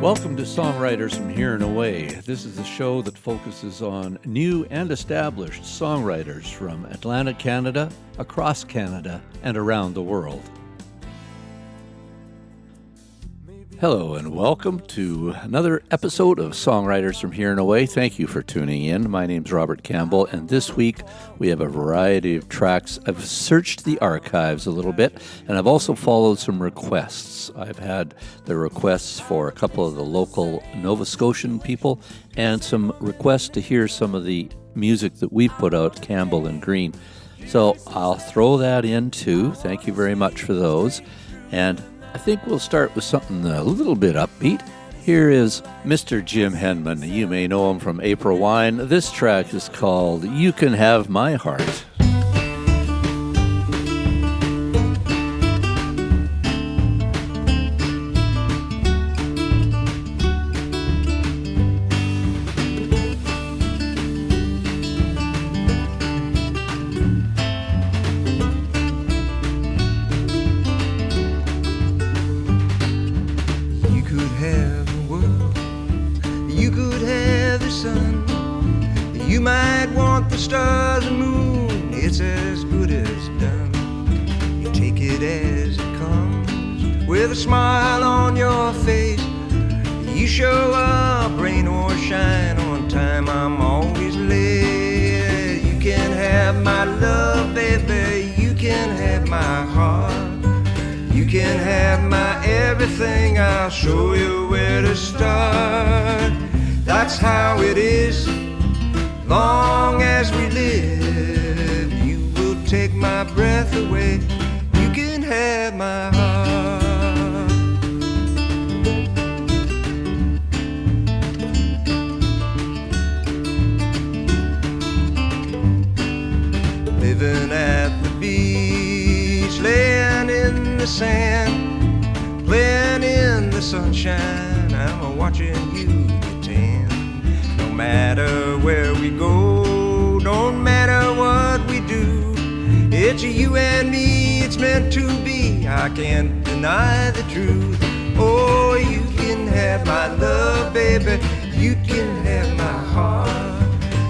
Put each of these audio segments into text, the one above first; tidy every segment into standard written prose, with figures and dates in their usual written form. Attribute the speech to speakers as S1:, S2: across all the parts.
S1: Welcome to Songwriters from Here and Away. This is a show that focuses on new and established songwriters from Atlantic Canada, across Canada, and around the world. Hello and welcome to another episode of Songwriters from Here and Away. Thank you for tuning in. My name's Robert Campbell, and this week we have a variety of tracks. I've searched the archives a little bit, and I've also followed some requests. I've had the requests for a couple of the local Nova Scotian people and some requests to hear some of the music that we've put out, Campbell+Green. So I'll throw that in too. Thank you very much for those. And I think we'll start with something a little bit upbeat. Here is Mr. Jim Henman. You may know him from April Wine. This track is called You Can Have My Heart.
S2: Stars and moon, it's as good as done. You take it as it comes, with a smile on your face. You show up, rain or shine, on time I'm always late. You can have my love, baby, you can have my heart. You can have my everything, I'll show you where to start. That's how it is. Long as we live, you will take my breath away. You can have my heart. Living at the beach, laying in the sand, playing in the sunshine, I'm watching you. No matter where we go, don't matter what we do, it's you and me, it's meant to be, I can't deny the truth. Oh, you can have my love, baby, you can have my heart.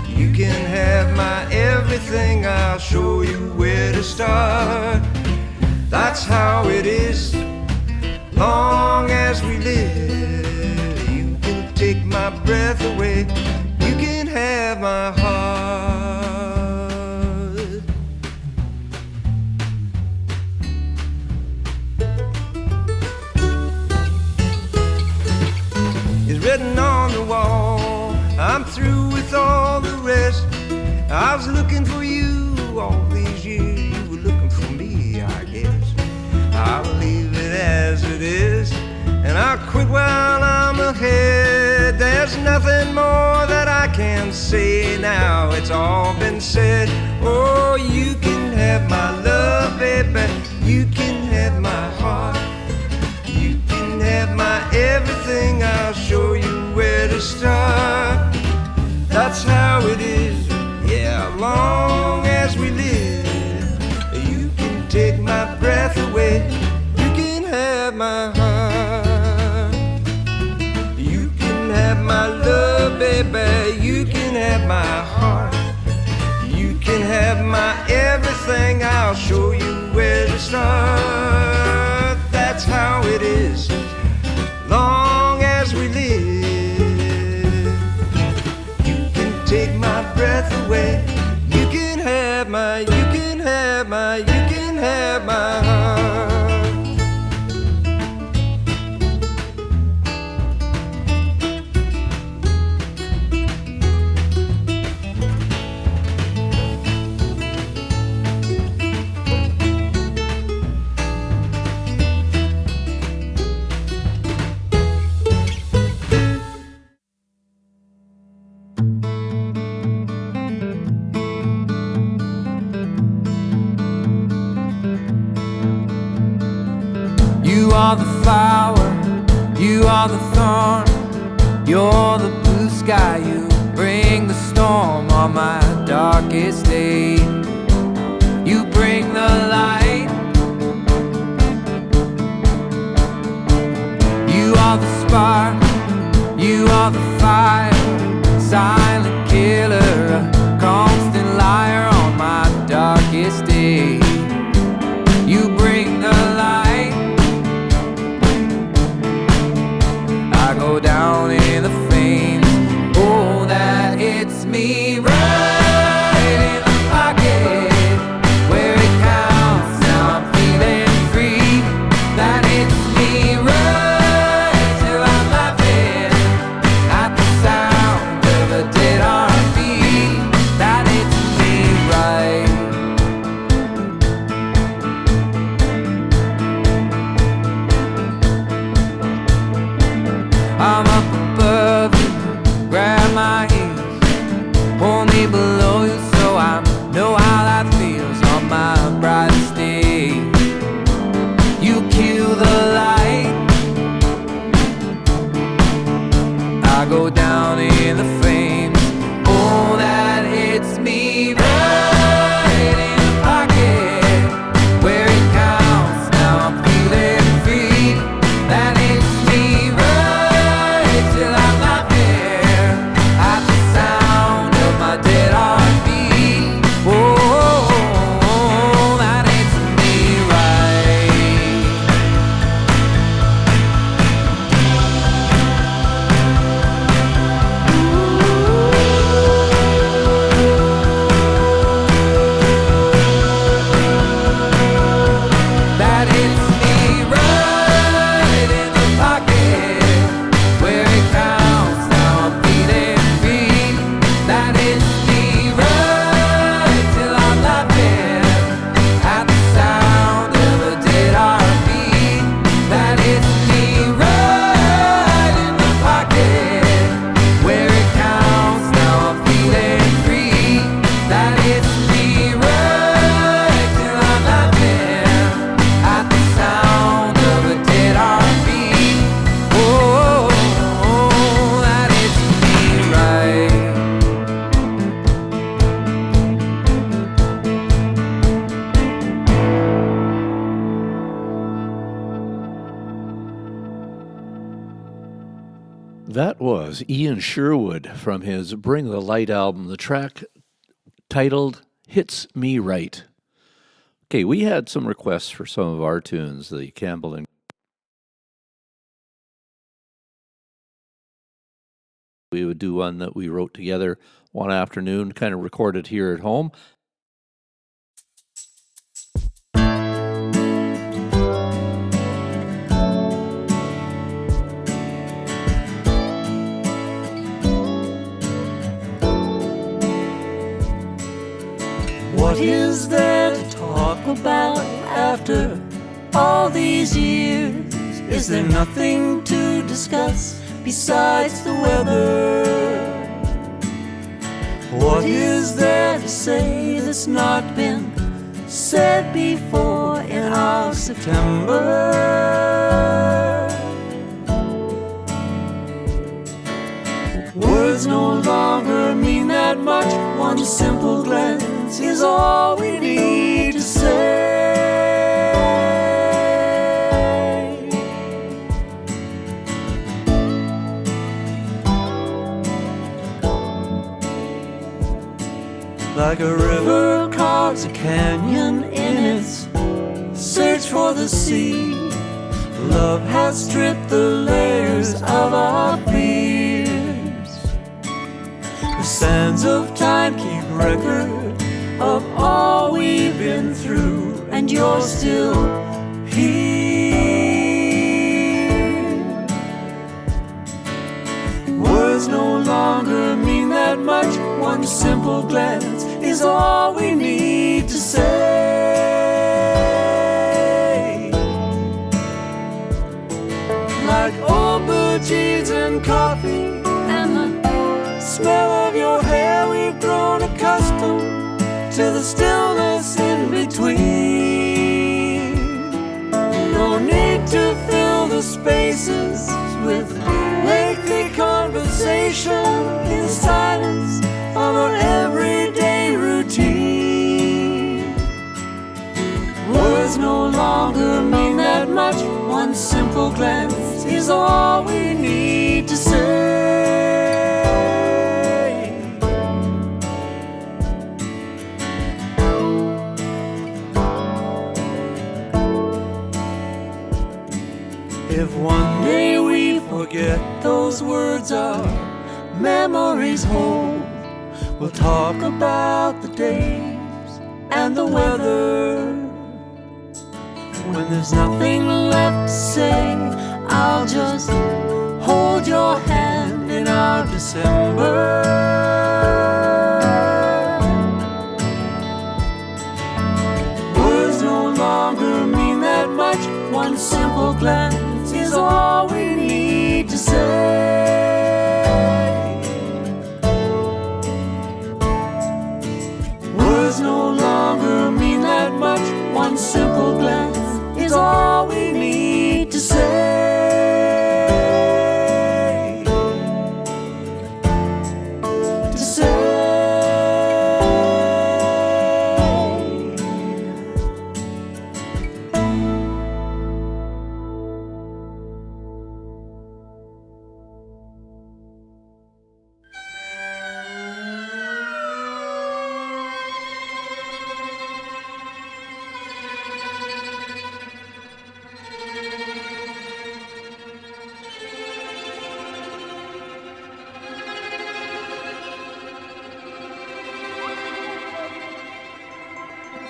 S2: You can have my everything, I'll show you where to start. That's how it is, long as we live. You can take my breath away. You can have my heart. It's written on the wall, I'm through with all the rest. I was looking for you all these years, you were looking for me, I guess. I'll leave it as it is, and I'll quit while I'm ahead. There's nothing more that I can say now, it's all been said. Oh, you can have my love, baby, you can have my heart. You can have my everything, I'll show you where to start. That's how it is, yeah, long as we live. You can take my breath away, you can have my heart. You can have my love, baby, you can have my heart. You can have my everything, I'll show you where to start. That's how it is, long as we live. You can take my breath away, you can have my, you can have my, you can have my heart.
S3: You are the flower, you are the thorn, you're the blue sky, you bring the storm on my darkest day. You bring the light, you are the spark, You are the fire, silent killer, a constant liar on my darkest day. You bring the light, I go down in the flames. Oh, that it's me right in the pocket where it counts. Now I'm feeling free. That it's me right till I'm laughing at the sound of a dead heartbeat. That it's me right. I'm up above you, grab my heels, pull me below you so I know how that feels on my brightest day. You kill the light, I go down in the flames. Oh, that it's me right in the pocket where it counts. Now I'm feeling free. That it's me right till I'm not there at the sound of my dead heartbeat. Oh, that it's me right. That it's me right in the pocket where it counts. Now I'm feeling free. That it's me right till I'm laughing at the sound of a dead heartbeat. That it's me right in the pocket where it counts. Now I'm feeling free. That it's me right till I'm laughing at the sound of a dead heartbeat. Oh, that it's me right.
S1: That was Ian Sherwood from his Bring the Light album, the track titled Hits Me Right. Okay, we had some requests for some of our tunes, the Campbell and we would do one that we wrote together one afternoon, kind of recorded here at home.
S4: What is there to talk about after all these years? Is there nothing to discuss besides the weather? What is there to say that's not been said before in our September? Words no longer mean that much. One simple glance is all we need to say. Like a river carves a canyon in its search for the sea, love has stripped the layers of our fears. The sands of time keep record of all we've been through, and you're still here. Words no longer mean that much. One simple glance is all we need to say. Like aubergines and coffee and the smell of your hair, we've grown accustomed to the stillness in between. No need to fill the spaces with lengthy conversation in silence of our everyday routine. Words no longer mean that much. One simple glance is all we need to say. If one day we forget those words our memories hold, we'll talk about the days and the weather. When there's nothing left to say, I'll just hold your hand in our December. Words no longer mean that much. One simple glance is all we need to say. Words no longer mean that much. One simple glance is all we need to say. To say.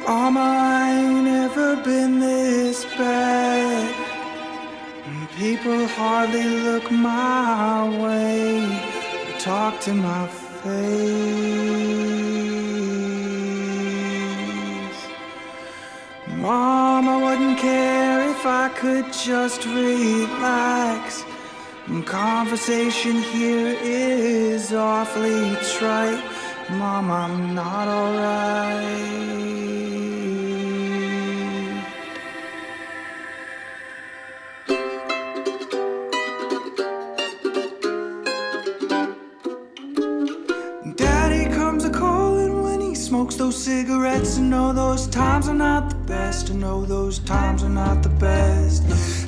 S5: Mama, I ain't never been this bad. People hardly look my way or talk to my face. Mom, I wouldn't care if I could just relax. Conversation here is awfully trite. Mom, I'm not alright. Daddy comes a-calling when he smokes those cigarettes. I know those times are not the best. I know those times are not the best.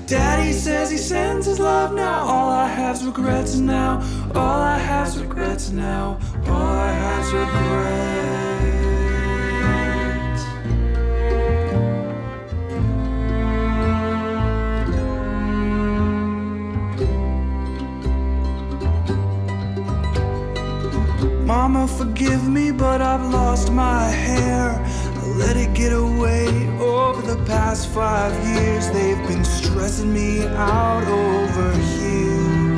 S5: Daddy says he sends his love now. All I have's regrets now. All I have's regrets now. All I have's regrets. Mama, forgive me, but I've lost my hair. I let it get away over the past 5 years. They've been stressing me out over here.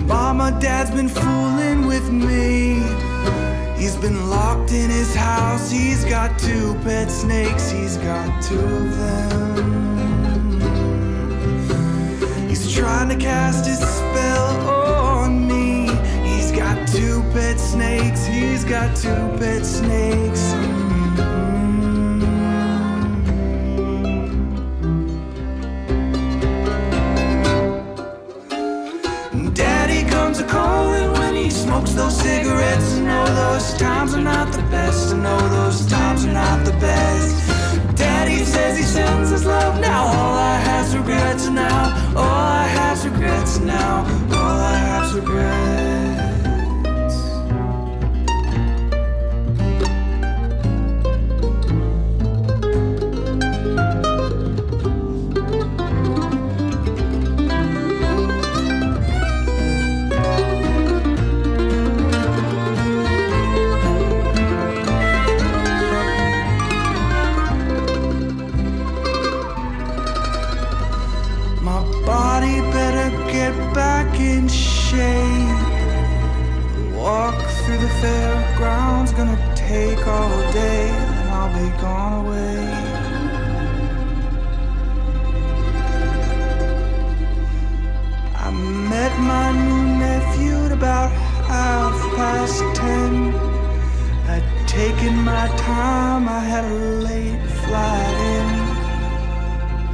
S5: Mama, Dad's been fooling with me. He's been locked in his house. He's got 2 pet snakes. He's got 2 of them. He's trying to cast his spell on me. He's got 2 pet snakes. He's got 2 pet snakes. Daddy comes a-calling when he smokes those cigarettes. I know those times are not the best. I know those times are not the best. Daddy says he sends his love now. All I have's regrets now. All I have's regrets now. All I have's regrets. Back in shape. Walk through the fairgrounds, gonna take all day, and I'll be gone away. I met my new nephew at about 10:30. I'd taken my time, I had a late flight in.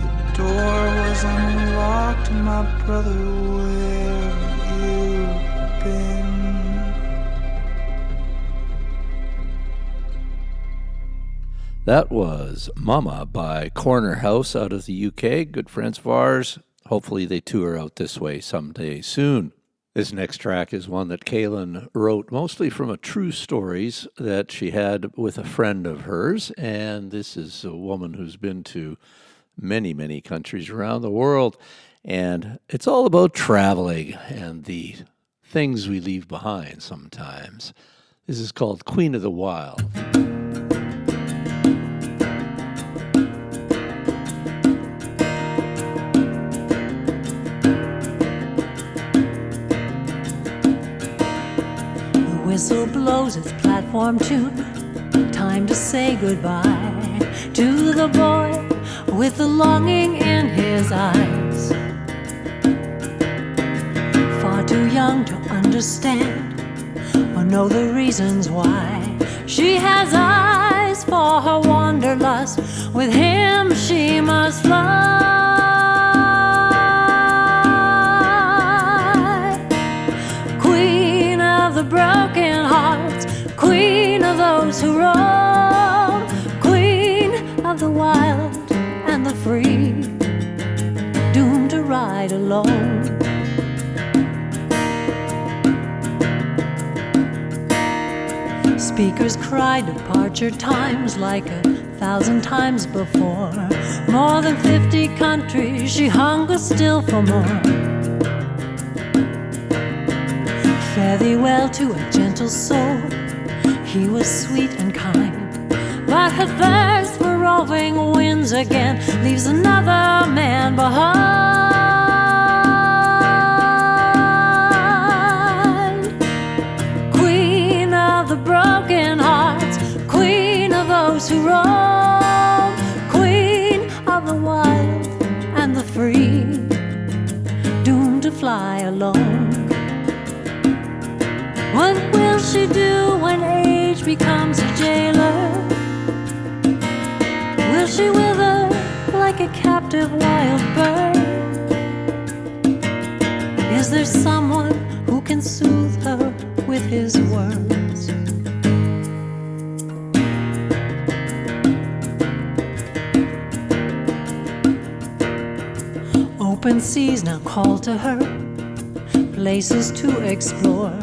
S5: The door was unlocked, my brother, where you been?
S1: That was Mama by Corner House out of the UK. Good friends of ours. Hopefully they tour out this way someday soon. This next track is one that Kaylin wrote mostly from a true stories that she had with a friend of hers. And this is a woman who's been to many, many countries around the world. And it's all about traveling and the things we leave behind sometimes. This is called Queen of the Wild.
S6: The whistle blows its platform tune. Time to say goodbye to the boy with the longing in his eyes. Far too young to understand or know the reasons why. She has eyes for her wanderlust. With him she must fly. Queen of the broken hearts, queen of those who roam, queen of the wild and the free, doomed to ride alone. Speakers cry departure times like 1,000 times before. More than 50 countries, she hungers still for more. Fare thee well to a gentle soul, he was sweet and kind, but her thirst for roving winds again leaves another man behind. Queen of the broken hearts, queen of those who roam, queen of the wild and the free, doomed to fly alone. What will she do when age becomes a jailer? Will she wither like a captive wild bird? Is there someone who can soothe her with his words? Open seas now call to her, places to explore.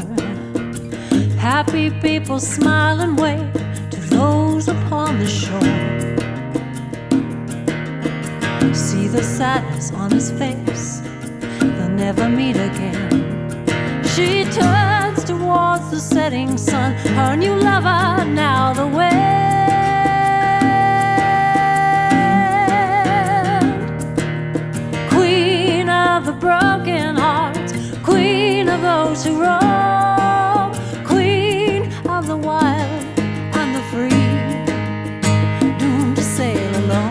S6: Happy people smile and wave to those upon the shore. See the sadness on his face, they'll never meet again. She turns towards the setting sun, her new lover now the wind. Queen of the broken hearts, queen of those who roam, queen of the wild and the free, doomed to sail alone.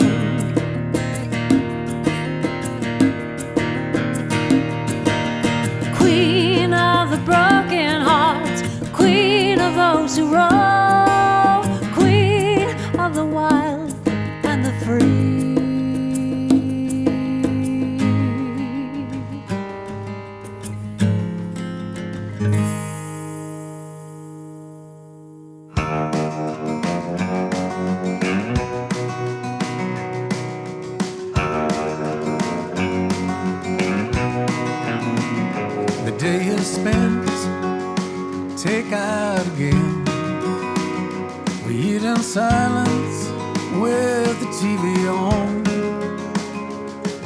S6: Queen of the broken hearts, queen of those who roam, queen of the wild and the free.
S5: The day is spent, take out again. We eat in silence with the TV on.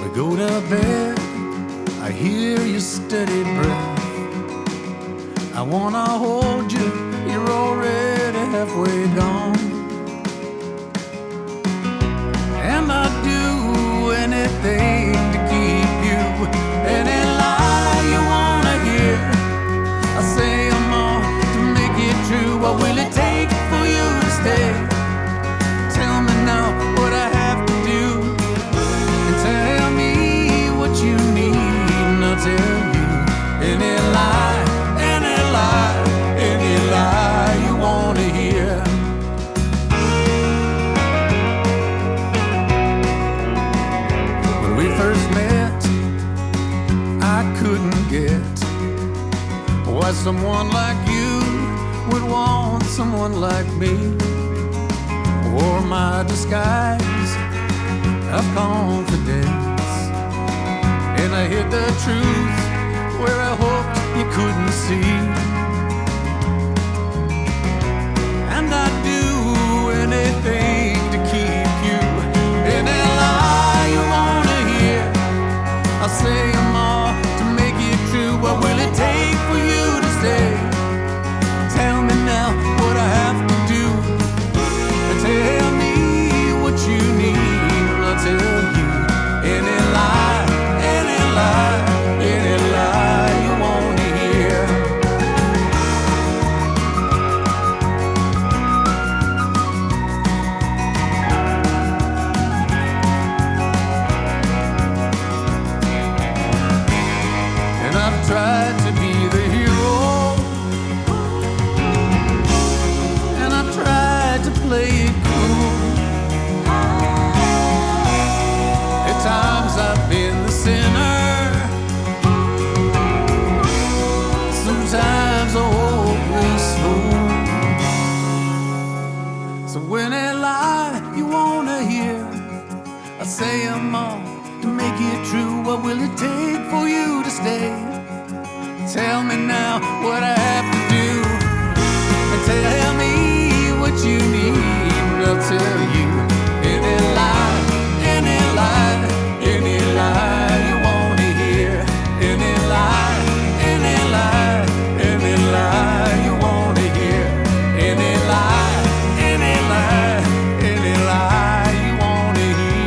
S5: We go to bed, I hear your steady breath. I wanna hold you, you're already halfway gone. And I'd do anything to keep you. Any lie you wanna hear, I say them all to make it true. What will it take for you to stay? Tell me now what I have to do, and tell me what you need, and I'll tell you any lie, any lie, any lie you wanna hear. When we first met, I couldn't get why someone like you would want someone like me. Wore my disguise of confidence, and I hid the truth where I hoped you couldn't see. And I'd do anything to keep you. Any lie you
S3: tried to be the hero, and I tried to play it cool. At times I've been the sinner, sometimes a hopeless fool. So when they lie you wanna hear, I say them all to make it true. What will it take for you to stay? Tell me now what I have to do, and tell me what you need, and I'll tell you any lie, any lie, any lie you wanna hear. Any lie, any lie, any lie you wanna hear. Any lie, any lie, any lie you wanna hear.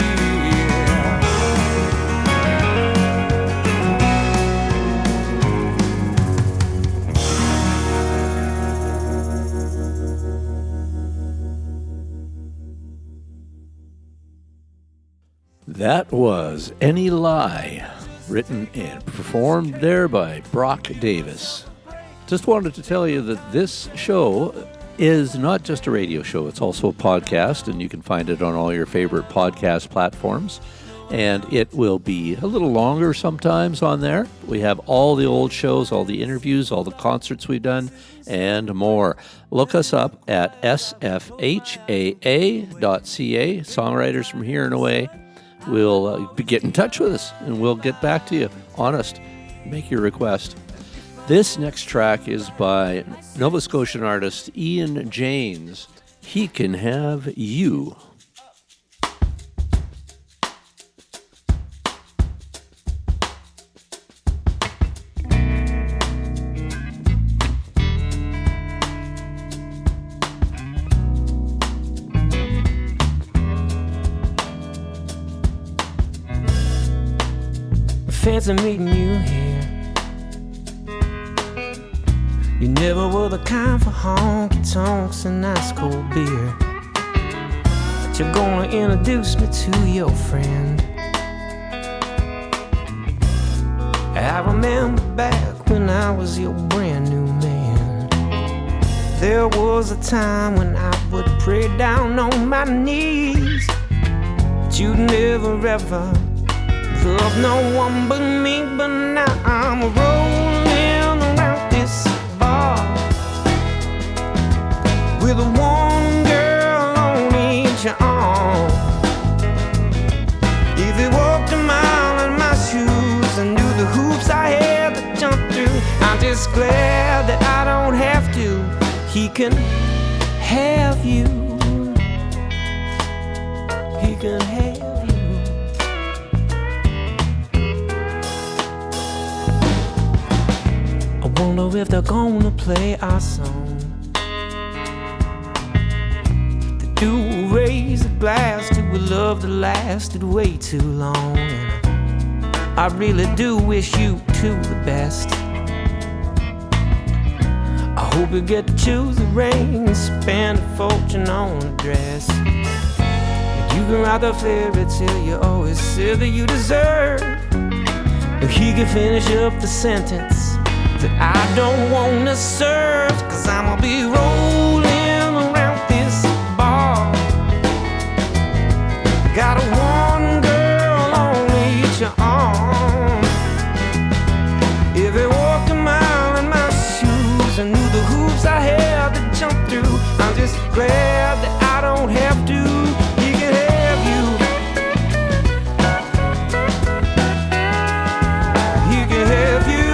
S1: That was Any Lie, written and performed there by Brock Davis. Just wanted to tell you that this show is not just a radio show, it's also a podcast, and you can find it on all your favorite podcast platforms. And it will be a little longer sometimes on there. We have all the old shows, all the interviews, all the concerts we've done, and more. Look us up at sfhaa.ca, Songwriters from Here and Away. We'll get in touch with us, and we'll get back to you. Honest, make your request. This next track is by Nova Scotian artist Ian Janes. He Can Have You.
S7: Fancy meeting you here. You never were the kind for honky tonks and ice cold beer, but you're gonna introduce me to your friend. I remember back when I was your brand new man. There was a time when I would pray down on my knees, but you'd never ever love no one but me. But now I'm rolling around this bar with one girl on each arm. If you walked a mile in my shoes and knew the hoops I had to jump through, I'm just glad that I don't have to. He can have you. He can have you. I wonder if they're gonna play our song. They do raise a glass to a love that lasted way too long. And I really do wish you two the best. I hope you get to choose the ring and spend a fortune on a dress. And you can write the fairy tale you always said that you deserve. And he can finish up the sentence that I don't wanna serve, 'cause I'ma be rolling around this bar. Got a one girl on each arm. If they walked a mile in my shoes and knew the hoops I had to jump through, I'm just glad that I don't have to. He can have you. He can have you.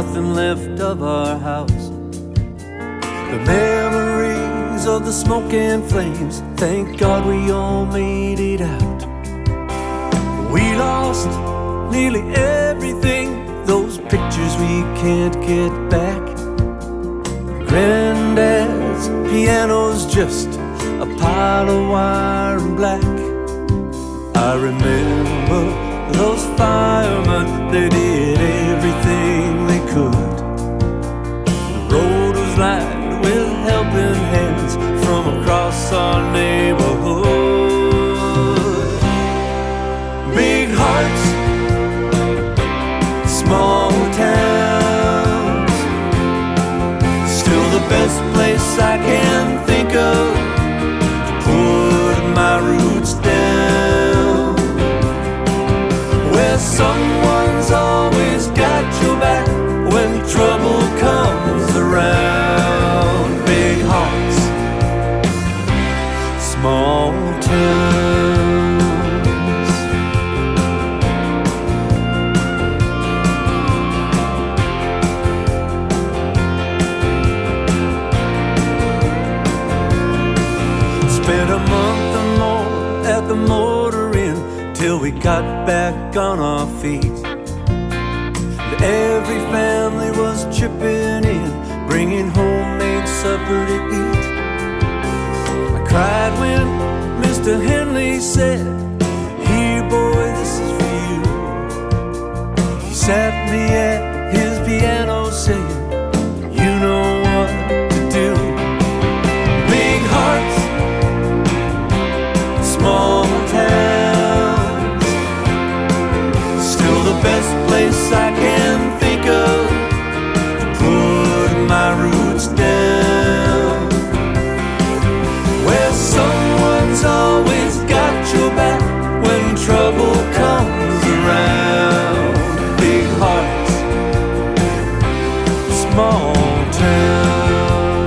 S4: nothing left of our house. The memories of the smoke and flames, thank God we all made it out. We lost nearly everything, those pictures we can't get back. Granddad's piano's just a pile of wire and black. I remember those firemen, they did everything they could. The road was lined with helping hands from across our neighborhood. Big hearts, small towns, still the best place I can think of to put my roots down, where someone's always got your back when trouble comes around. Big hearts, small towns. Spent a month or more at the motor inn till we got back on our feet. And every family was chipping in, bringing homemade supper to eat. I cried when Mr. Henley said, "Here, boy, this is for you." He sat me at his piano saying, "You know what to do." Big hearts, small towns, still the best place I can think of to put my roots down, where someone's always got your back when trouble comes around. Big hearts, small towns.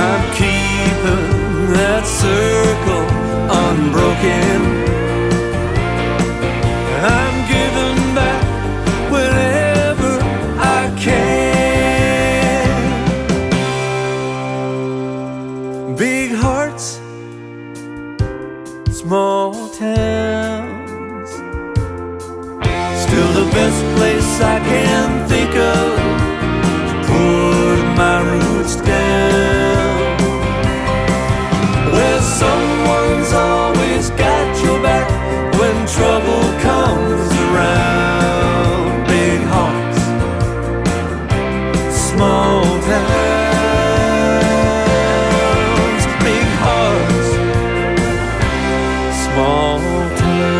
S4: I'm keeping that circle unbroken. I'm giving back whenever I can. Big hearts, small towns, still the best place I can think of to put my roots down, where someone's always got your back when trouble comes around. Big hearts, small towns. Big hearts, small towns.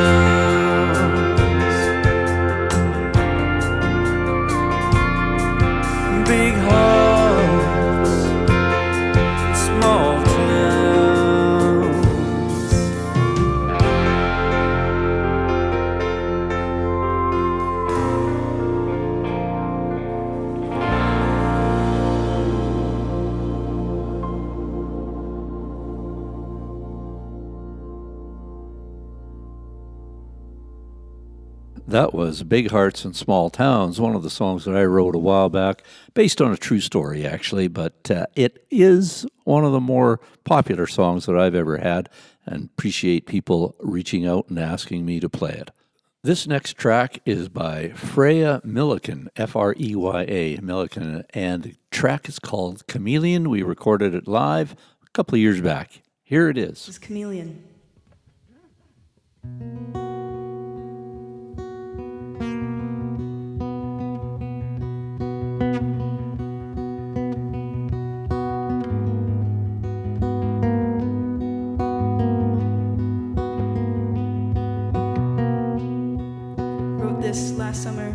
S4: Big hearts, small towns.
S1: That was Big Hearts and Small Towns, one of the songs that I wrote a while back, based on a true story, actually, but it is one of the more popular songs that I've ever had, and appreciate people reaching out and asking me to play it. This next track is by Freya Milliken, Freya Milliken, and the track is called Chameleon. We recorded it live a couple of years back. Here it is.
S8: This is Chameleon. This last summer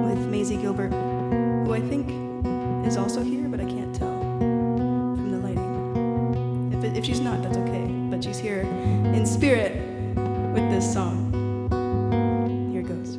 S8: with Maisie Gilbert, who I think is also here, but I can't tell from the lighting. If she's not, that's okay, but she's here in spirit with this song. Here it goes.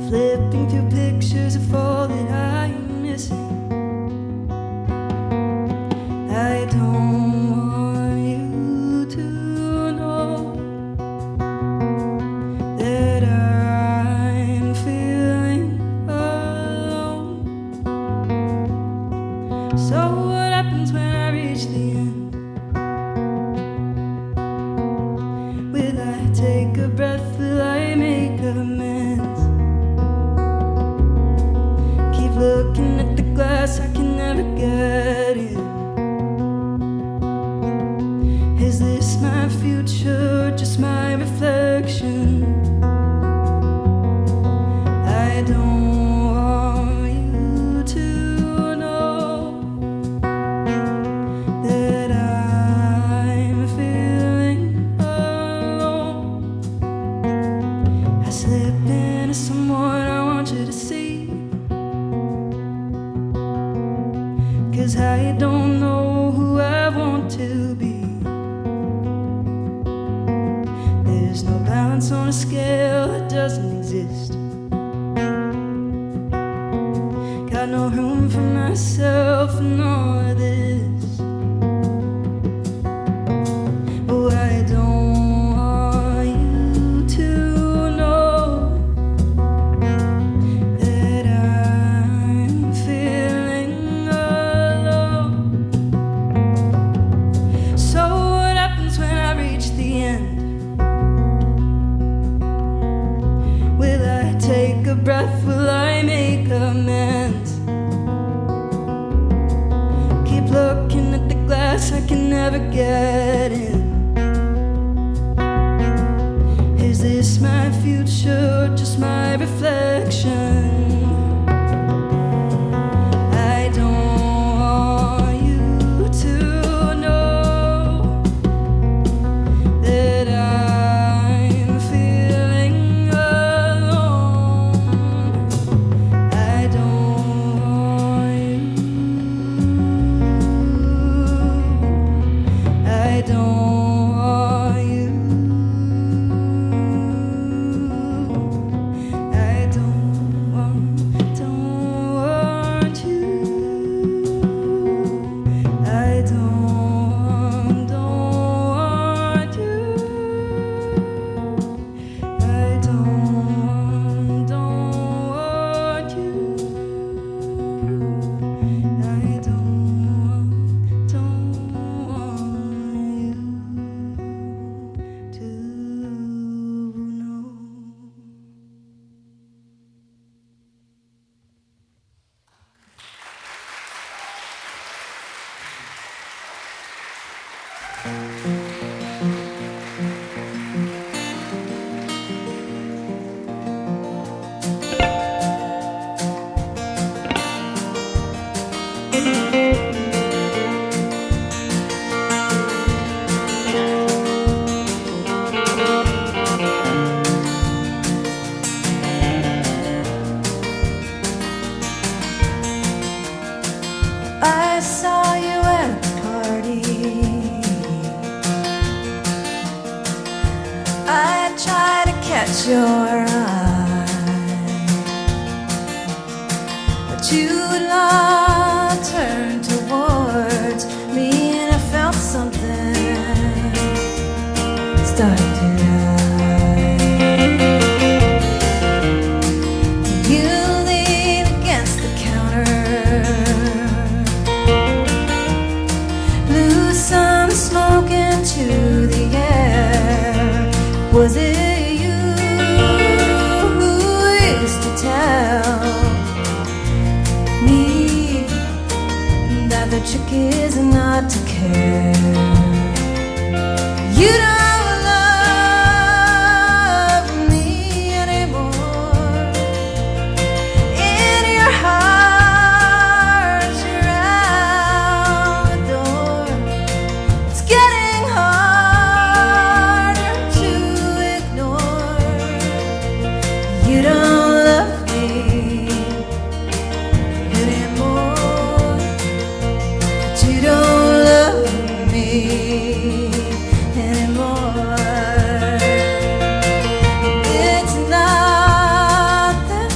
S5: flipping through pictures of all that I am missing. I don't want you to know that I'm feeling alone. So what happens when I reach the end? Will I take a breath? Will I make amends? Keep looking at the glass, I can never get in. Is this my future, just my reflection? I don't want you to know that I'm feeling alone. I slip into someone I want you to see, 'cause I don't know who I want to be. There's no balance on a scale that doesn't exist. Got no room for myself in all of this. Oh, I don't want you to know that I'm feeling alone. So what happens when I reach the end? Will I take a breath? Will I make amends? Keep looking at the glass, I can never get in. Is this my future, just my reflection? I don't want you to know that I'm feeling alone. I don't want you. I don't want you. I don't want you. I don't want you. I don't want you. I don't want you to know. I saw you at the party. I tried to catch your eye, but you would not turn towards me, and I felt something start to rise. You leaned against the counter, blew some smoke into the air. Was it you who used to tell me that the trick is not to care? You don't love me anymore. In your heart, you're out the door. It's getting harder to ignore. You don't love me anymore. But you don't love me anymore. It's not that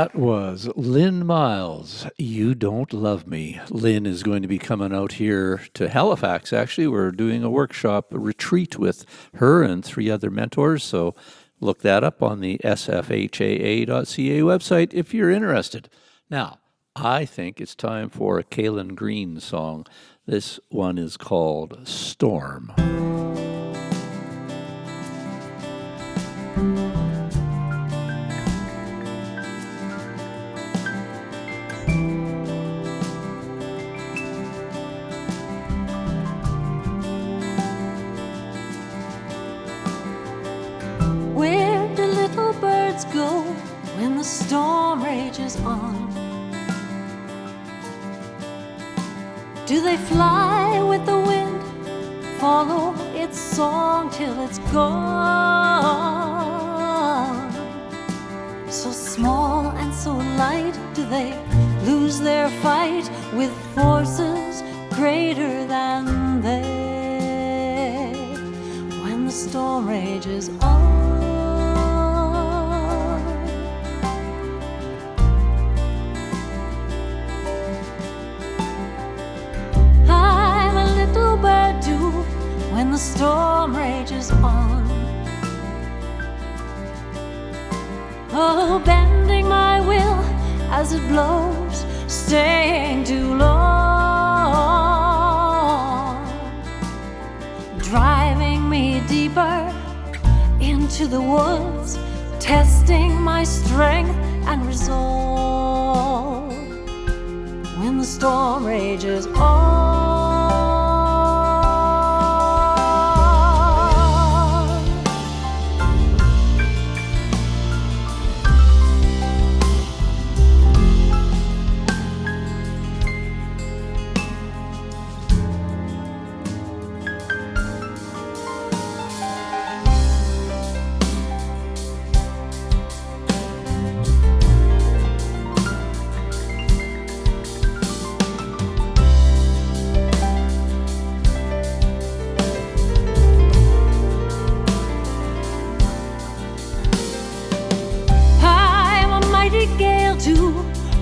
S1: That was Lynn Miles, You Don't Love Me. Lynn is going to be coming out here to Halifax, actually. We're doing a workshop, a retreat with her and 3 other mentors, so look that up on the sfhaa.ca website if you're interested. Now, I think it's time for a Campbell+Green song. This one is called Storm.
S6: Where do little birds go when the storm rages on? Do they fly with the wind, follow its song till it's gone? So small and so light, do they lose their fight with forces greater than they when the storm rages on? I'm a little bird too when the storm rages on. Oh, bending my will as it blows, staying too long, driving me deeper into the woods, testing my strength and resolve when the storm rages on.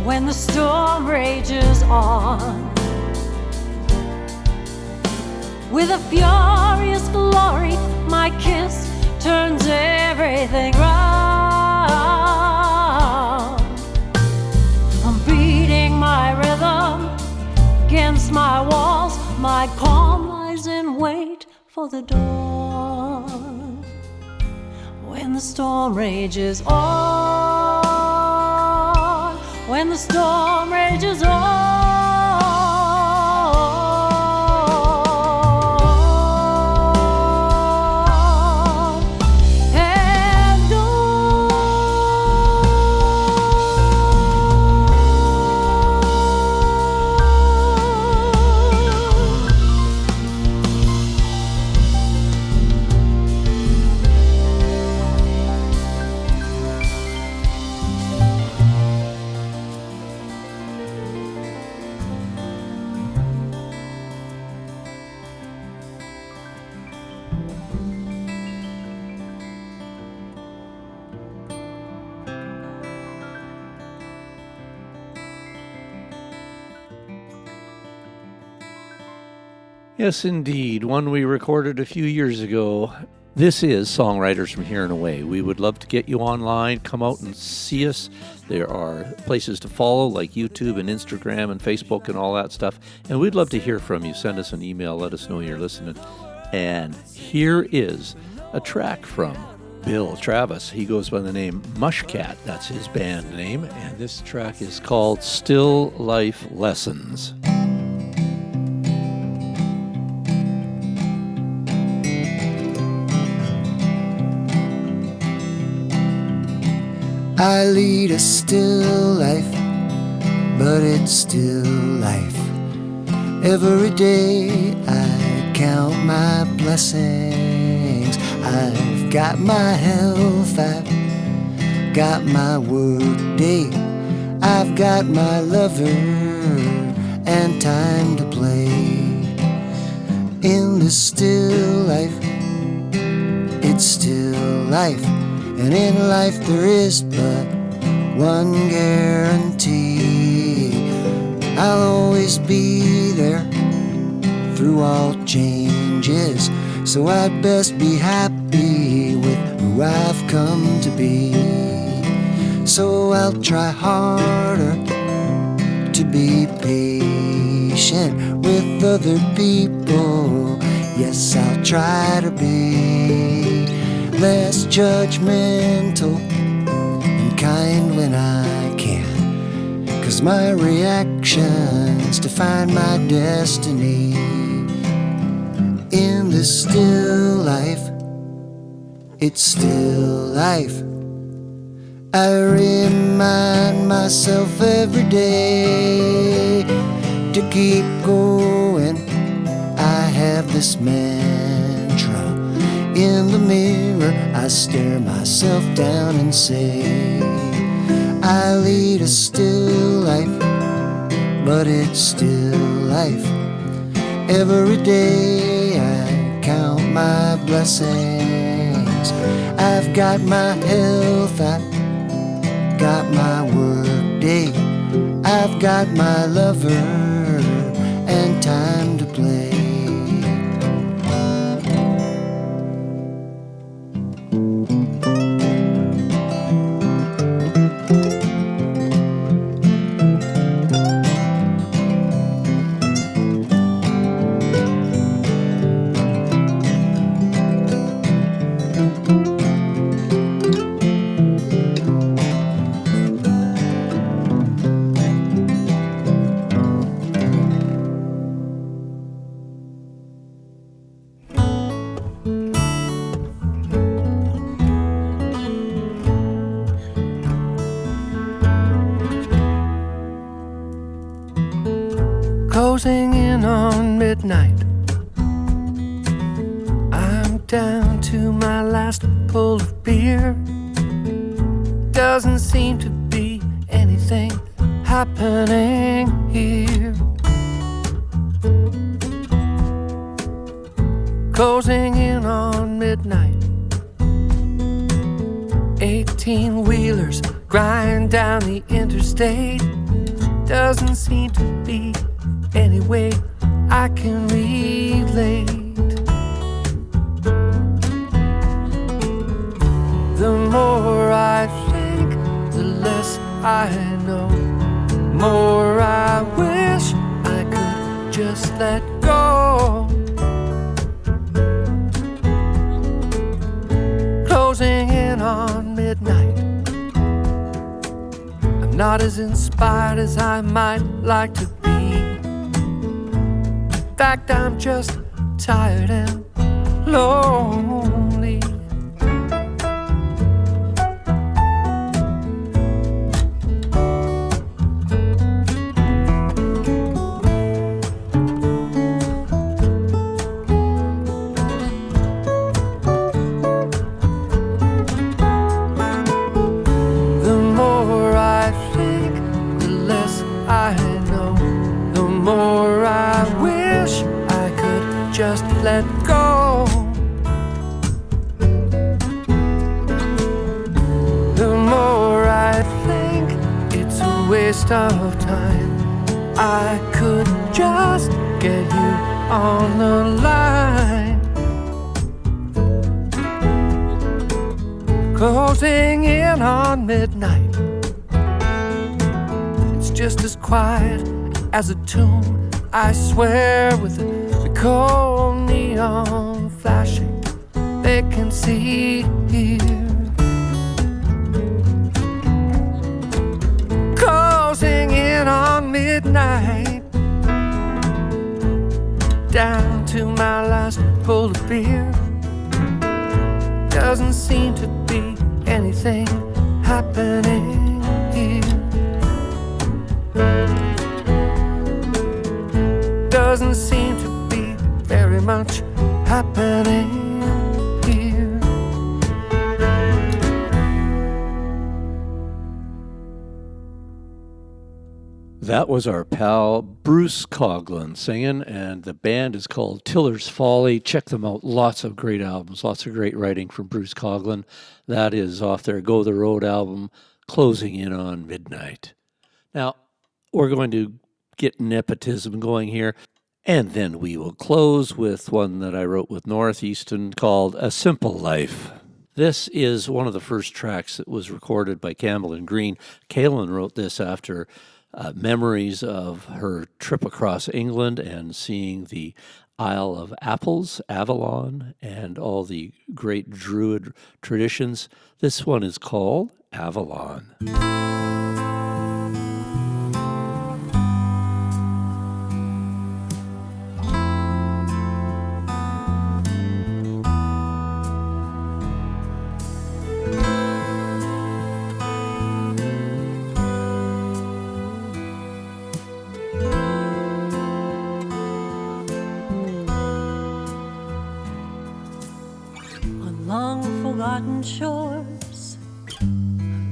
S6: When the storm rages on, with a furious glory, my kiss turns everything round. I'm beating my rhythm against my walls, my calm lies in wait for the dawn. When the storm rages on, when the storm rages on. And
S1: Yes, indeed. One we recorded a few years ago. This is Songwriters from Here and Away. We would love to get you online. Come out and see us. There are places to follow like YouTube and Instagram and Facebook and all that stuff. And we'd love to hear from you. Send us an email. Let us know you're listening. And here is a track from Bill Travis. He goes by the name Mushcat. That's his band name. And this track is called Still Life Lessons.
S9: I lead a still life, but it's still life. Every day I count my blessings. I've got my health, I've got my work day, I've got my lover and time to play. In this still life, it's still life. And in life there is but one guarantee. I'll always be there through all changes, so I'd best be happy with who I've come to be. So I'll try harder to be patient with other people. Yes, I'll try to be less judgmental and kind when I can, 'cause my reactions define my destiny. In this still life, it's still life. I remind myself every day to keep going. I have this mantra. In the mirror, I stare myself down and say, I lead a still life, but it's still life. Every day I count my blessings. I've got my health, I've got my work day, I've got my lover and time to play.
S3: Closing in on midnight, I'm down to my last pull of beer. Doesn't seem to be anything happening here. Closing in on midnight, 18-wheelers grind down the interstate. Doesn't seem to be any way I can relate. The more I think, the less I know. More I wish I could just let go. Closing in on midnight, I'm not as inspired as I might like to be. In fact, I'm just tired and lonely. The more I think, the less I know. The more I wish I could just let go. The more I think it's a waste of time, I could just get you on the line. Closing in on midnight, it's just as quiet as a tomb, I swear, with the cold neon flashing, they can see here. Closing in on midnight, down to my last pull of beer. Doesn't seem to be anything happening here. Doesn't seem to be very much happening here.
S1: That was our pal Bruce Coughlin singing, and the band is called Tiller's Folly. Check them out. Lots of great albums, lots of great writing from Bruce Coughlin. That is off their Go the Road album closing in on midnight. Now, we're going to get nepotism going here, and then we will close with one that I wrote with Northeastern called A Simple Life. This is one of the first tracks that was recorded by Campbell+Green. Kaylin wrote this after memories of her trip across England and seeing the Isle of Apples, Avalon, and all the great Druid traditions. This one is called Avalon.
S6: Long-forgotten shores,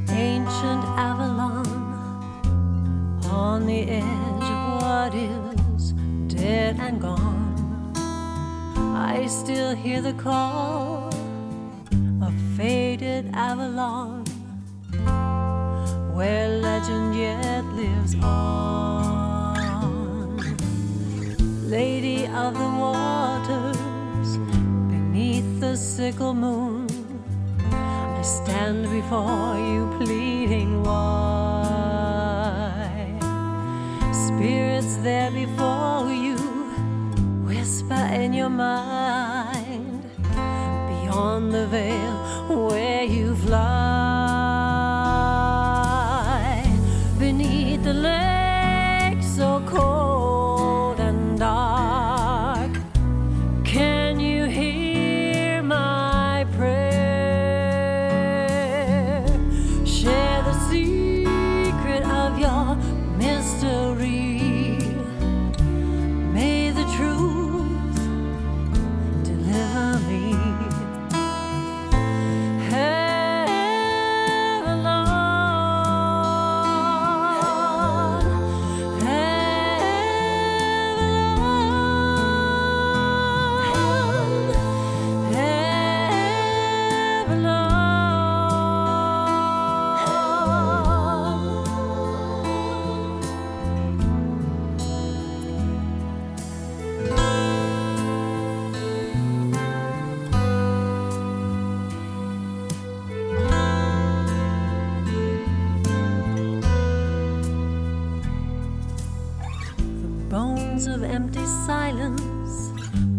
S6: ancient Avalon, on the edge of what is dead and gone. I still hear the call of faded Avalon, where legend yet lives on. Lady of the waters, beneath the sickle moon, I stand before you pleading why. Spirits there before you whisper in your mind, beyond the veil where you fly. Beneath the lake so cold and dark, can you hear my prayer? Share the secret of your mystery. May the truth deliver me. Bones of empty silence,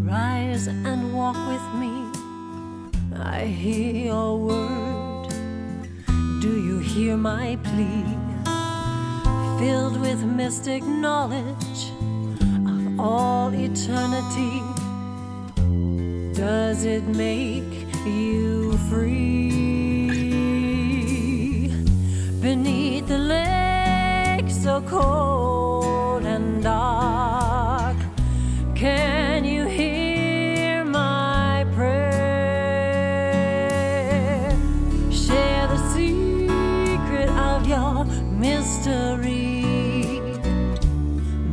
S6: rise and walk with me. I hear your word. Do you hear my plea? Filled with mystic knowledge of all eternity, does it make you free? Beneath the lake so cold and dark, can you hear my prayer? Share the secret of your mystery.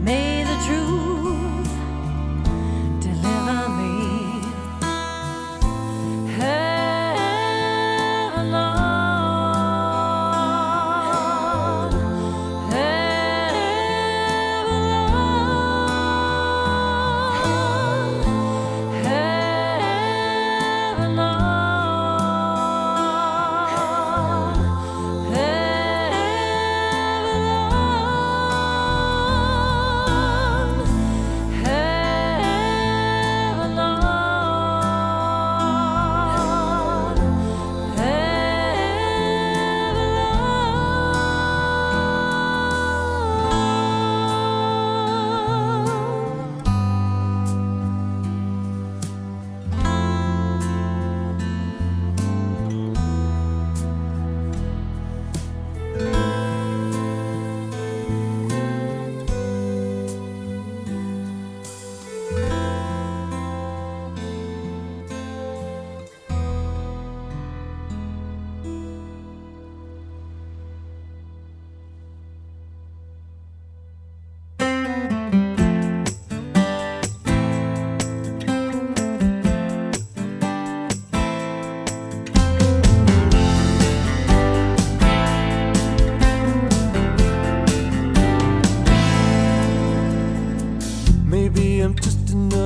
S6: May the truth deliver me. Avalon, Avalon.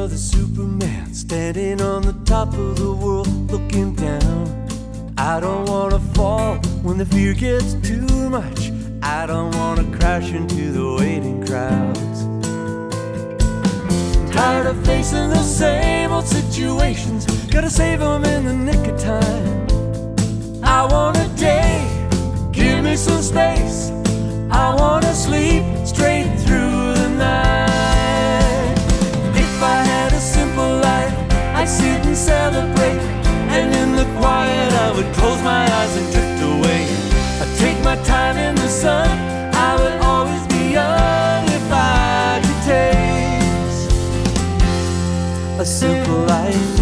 S4: of the Superman standing on the top of the world looking down. I don't wanna fall when the fear gets too much. I don't wanna crash into the waiting crowds. Tired of facing the same old situations, gotta save them in the nick of time. I want a day, give me some space. I wanna sleep straight through the night. If I had a simple life, I'd sit and celebrate, and in the quiet I would close my eyes and drift away. I'd take my time in the sun, I would always be young if I could taste a simple life.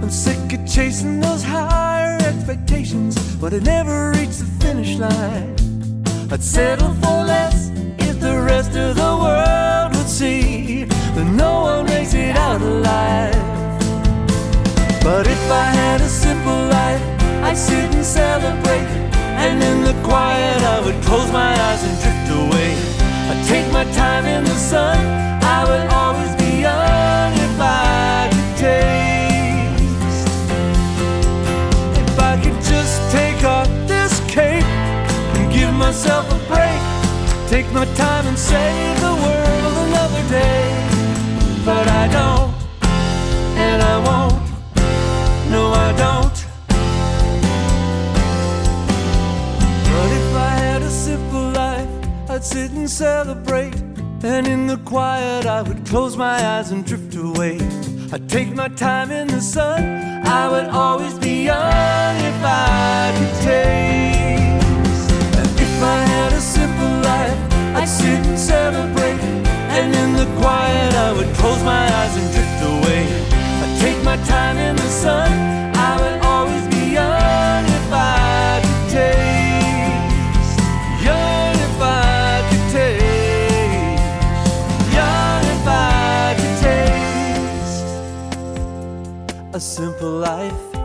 S4: I'm sick of chasing those higher expectations, but I never reach the finish line. I'd settle for less if the rest of the world would see that no one makes it out alive. But if I had a simple life, I'd sit and celebrate, and in the quiet I would close my eyes and drift away. I'd take my time in the sun, I would always be young if I could taste. If I could just take off this cape and give myself a break, take my time and save the world another day. But I don't, and I won't, no I don't. But if I had a simple life, I'd sit and celebrate, and in the quiet I would close my eyes and drift away. I'd take my time in the sun, I would always be young if I could taste. And if I had a simple life, I'd sit and celebrate, and in the quiet I would close my eyes and drift away. I'd take my time in the sun, I would always be young if I could taste. Young if I could taste. Young if I could taste a simple life.